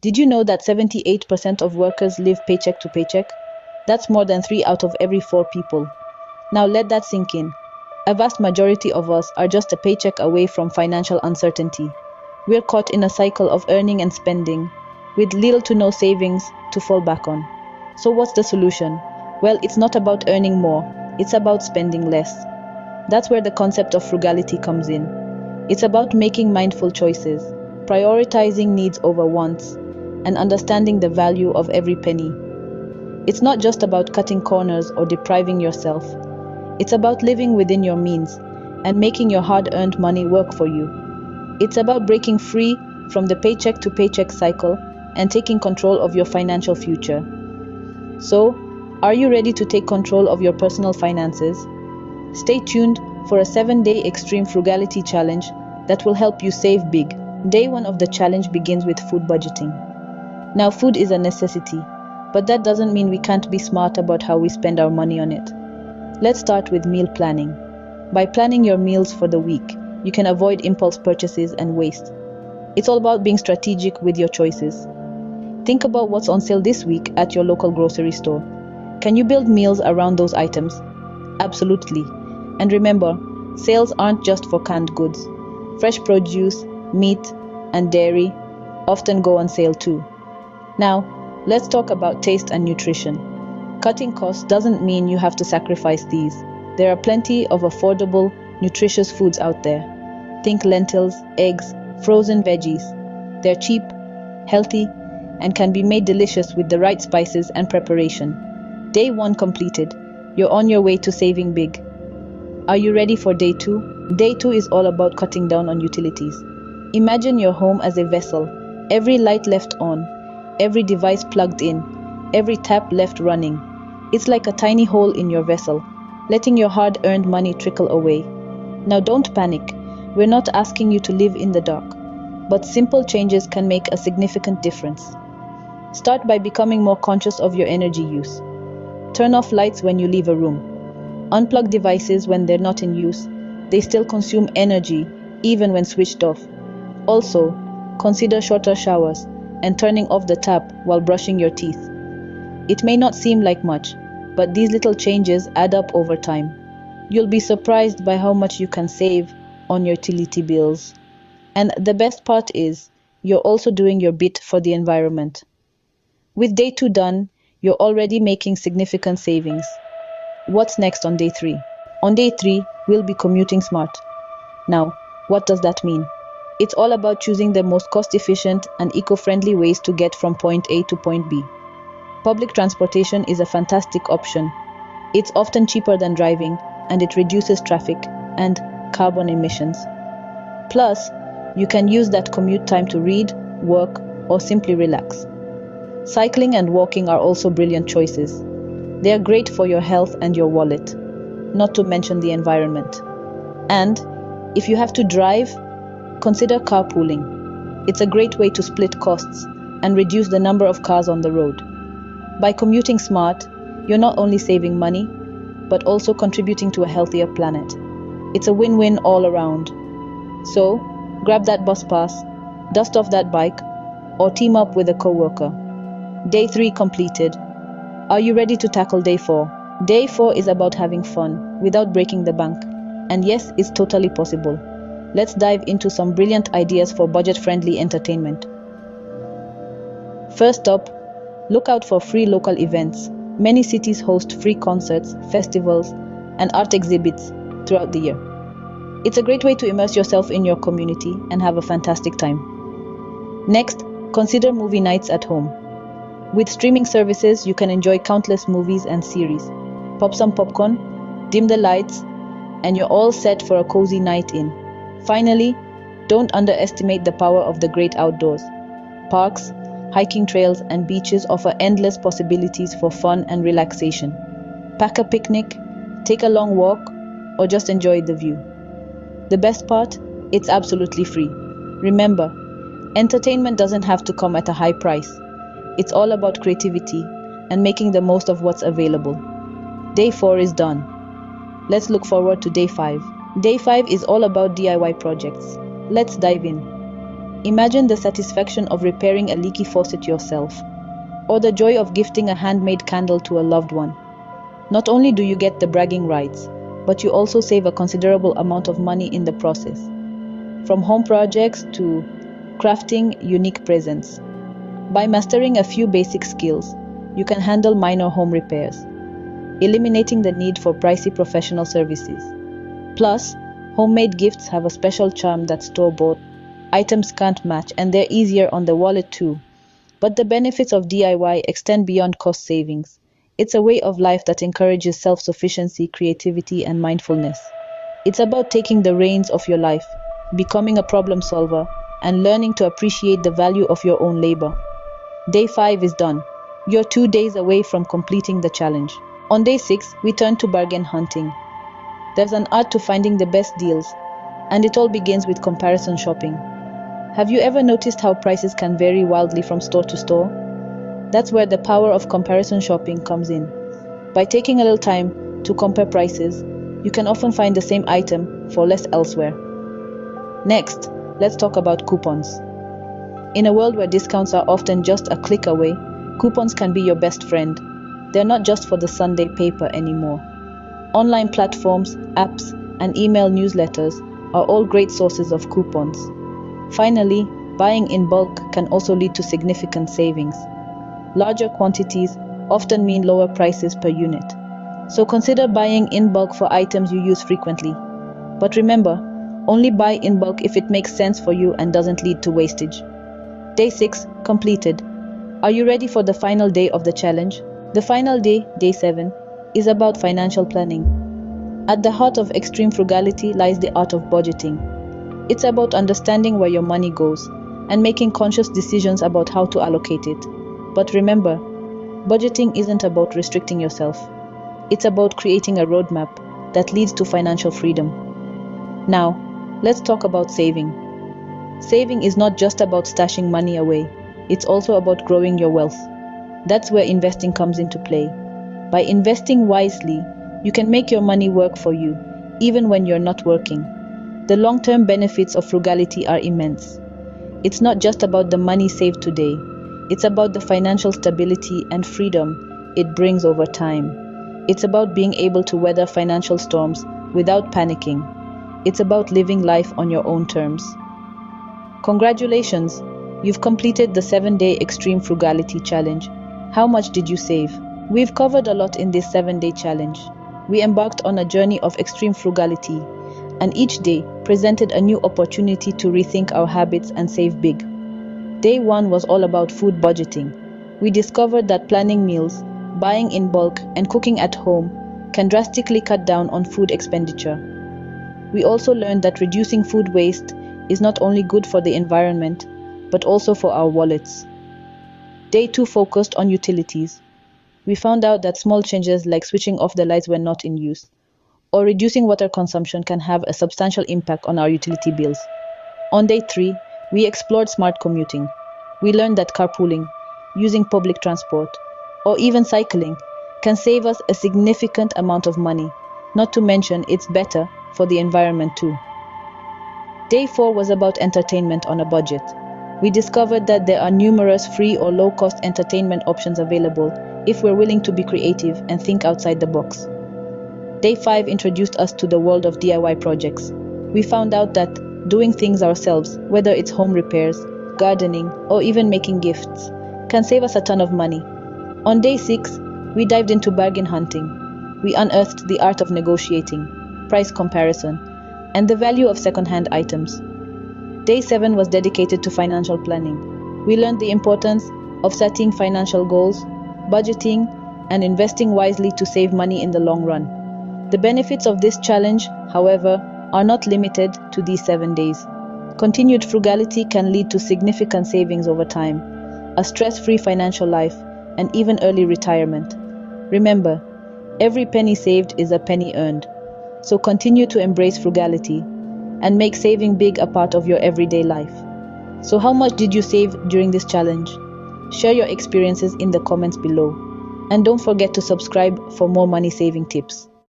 Did you know that 78% of workers live paycheck to paycheck? That's more than 3 out of every 4 people. Now let that sink in. A vast majority of us are just a paycheck away from financial uncertainty. We're caught in a cycle of earning and spending, with little to no savings to fall back on. So what's the solution? Well, it's not about earning more, it's about spending less. That's where the concept of frugality comes in. It's about making mindful choices, prioritizing needs over wants, and understanding the value of every penny. It's not just about cutting corners or depriving yourself. It's about living within your means and making your hard-earned money work for you. It's about breaking free from the paycheck to paycheck cycle and taking control of your financial future. So, are you ready to take control of your personal finances? Stay tuned for a 7-day extreme frugality challenge that will help you save big. Day 1 of the challenge begins with food budgeting. Now, food is a necessity, but that doesn't mean we can't be smart about how we spend our money on it. Let's start with meal planning. By planning your meals for the week, you can avoid impulse purchases and waste. It's all about being strategic with your choices. Think about what's on sale this week at your local grocery store. Can you build meals around those items? Absolutely. And remember, sales aren't just for canned goods. Fresh produce, meat, and dairy often go on sale too. Now, let's talk about taste and nutrition. Cutting costs doesn't mean you have to sacrifice these. There are plenty of affordable, nutritious foods out there. Think lentils, eggs, frozen veggies. They're cheap, healthy, and can be made delicious with the right spices and preparation. Day 1 completed. You're on your way to saving big. Are you ready for day 2? Day 2 is all about cutting down on utilities. Imagine your home as a vessel. Every light left on, every device plugged in, every tap left running. It's like a tiny hole in your vessel, letting your hard-earned money trickle away. Now don't panic. We're not asking you to live in the dark, but simple changes can make a significant difference. Start by becoming more conscious of your energy use. Turn off lights when you leave a room. Unplug devices when they're not in use. They still consume energy, even when switched off. Also, consider shorter showers and turning off the tap while brushing your teeth. It may not seem like much, but these little changes add up over time. You'll be surprised by how much you can save on your utility bills. And the best part is, you're also doing your bit for the environment. With day 2 done, you're already making significant savings. What's next on day 3? On day 3, we'll be commuting smart. Now, what does that mean? It's all about choosing the most cost-efficient and eco-friendly ways to get from point A to point B. Public transportation is a fantastic option. It's often cheaper than driving, and it reduces traffic and carbon emissions. Plus, you can use that commute time to read, work, or simply relax. Cycling and walking are also brilliant choices. They are great for your health and your wallet, not to mention the environment. And if you have to drive, consider carpooling. It's a great way to split costs and reduce the number of cars on the road. By commuting smart, you're not only saving money, but also contributing to a healthier planet. It's a win-win all around. So, grab that bus pass, dust off that bike, or team up with a coworker. Day 3 completed. Are you ready to tackle day 4? Day 4 is about having fun without breaking the bank. And yes, it's totally possible. Let's dive into some brilliant ideas for budget-friendly entertainment. First up, look out for free local events. Many cities host free concerts, festivals, and art exhibits throughout the year. It's a great way to immerse yourself in your community and have a fantastic time. Next, consider movie nights at home. With streaming services, you can enjoy countless movies and series. Pop some popcorn, dim the lights, and you're all set for a cozy night in. Finally, don't underestimate the power of the great outdoors. Parks, hiking trails, and beaches offer endless possibilities for fun and relaxation. Pack a picnic, take a long walk, or just enjoy the view. The best part? It's absolutely free. Remember, entertainment doesn't have to come at a high price. It's all about creativity and making the most of what's available. Day 4 is done. Let's look forward to day 5. Day 5 is all about DIY projects. Let's dive in. Imagine the satisfaction of repairing a leaky faucet yourself, or the joy of gifting a handmade candle to a loved one. Not only do you get the bragging rights, but you also save a considerable amount of money in the process. From home projects to crafting unique presents. By mastering a few basic skills, you can handle minor home repairs, eliminating the need for pricey professional services. Plus, homemade gifts have a special charm that store-bought items can't match, and they're easier on the wallet too. But the benefits of DIY extend beyond cost savings. It's a way of life that encourages self-sufficiency, creativity, and mindfulness. It's about taking the reins of your life, becoming a problem solver, and learning to appreciate the value of your own labor. Day 5 is done. You're 2 days away from completing the challenge. On day 6, we turn to bargain hunting. There's an art to finding the best deals, and it all begins with comparison shopping. Have you ever noticed how prices can vary wildly from store to store? That's where the power of comparison shopping comes in. By taking a little time to compare prices, you can often find the same item for less elsewhere. Next, let's talk about coupons. In a world where discounts are often just a click away, coupons can be your best friend. They're not just for the Sunday paper anymore. Online platforms, apps, and email newsletters are all great sources of coupons. Finally, buying in bulk can also lead to significant savings. Larger quantities often mean lower prices per unit. So consider buying in bulk for items you use frequently. But remember, only buy in bulk if it makes sense for you and doesn't lead to wastage. Day 6 completed. Are you ready for the final day of the challenge? The final day, day 7, is about financial planning. At the heart of extreme frugality lies the art of budgeting. It's about understanding where your money goes and making conscious decisions about how to allocate it. But remember, budgeting isn't about restricting yourself. It's about creating a roadmap that leads to financial freedom. Now, let's talk about saving. Saving is not just about stashing money away. It's also about growing your wealth. That's where investing comes into play. By investing wisely, you can make your money work for you, even when you're not working. The long-term benefits of frugality are immense. It's not just about the money saved today. It's about the financial stability and freedom it brings over time. It's about being able to weather financial storms without panicking. It's about living life on your own terms. Congratulations! You've completed the 7-day Extreme Frugality Challenge. How much did you save? We've covered a lot in this 7-day challenge. We embarked on a journey of extreme frugality, and each day presented a new opportunity to rethink our habits and save big. Day 1 was all about food budgeting. We discovered that planning meals, buying in bulk, and cooking at home can drastically cut down on food expenditure. We also learned that reducing food waste is not only good for the environment, but also for our wallets. Day 2 focused on utilities. We found out that small changes like switching off the lights when not in use, or reducing water consumption can have a substantial impact on our utility bills. On day 3, we explored smart commuting. We learned that carpooling, using public transport, or even cycling can save us a significant amount of money, not to mention it's better for the environment too. Day 4 was about entertainment on a budget. We discovered that there are numerous free or low-cost entertainment options available if we're willing to be creative and think outside the box. Day 5 introduced us to the world of DIY projects. We found out that doing things ourselves, whether it's home repairs, gardening, or even making gifts, can save us a ton of money. On day 6, we dived into bargain hunting. We unearthed the art of negotiating, price comparison, and the value of second-hand items. Day 7 was dedicated to financial planning. We learned the importance of setting financial goals, budgeting, and investing wisely to save money in the long run. The benefits of this challenge, however, are not limited to these 7 days. Continued frugality can lead to significant savings over time, a stress-free financial life, and even early retirement. Remember, every penny saved is a penny earned. So continue to embrace frugality and make saving big a part of your everyday life. So how much did you save during this challenge? Share your experiences in the comments below. And don't forget to subscribe for more money saving tips.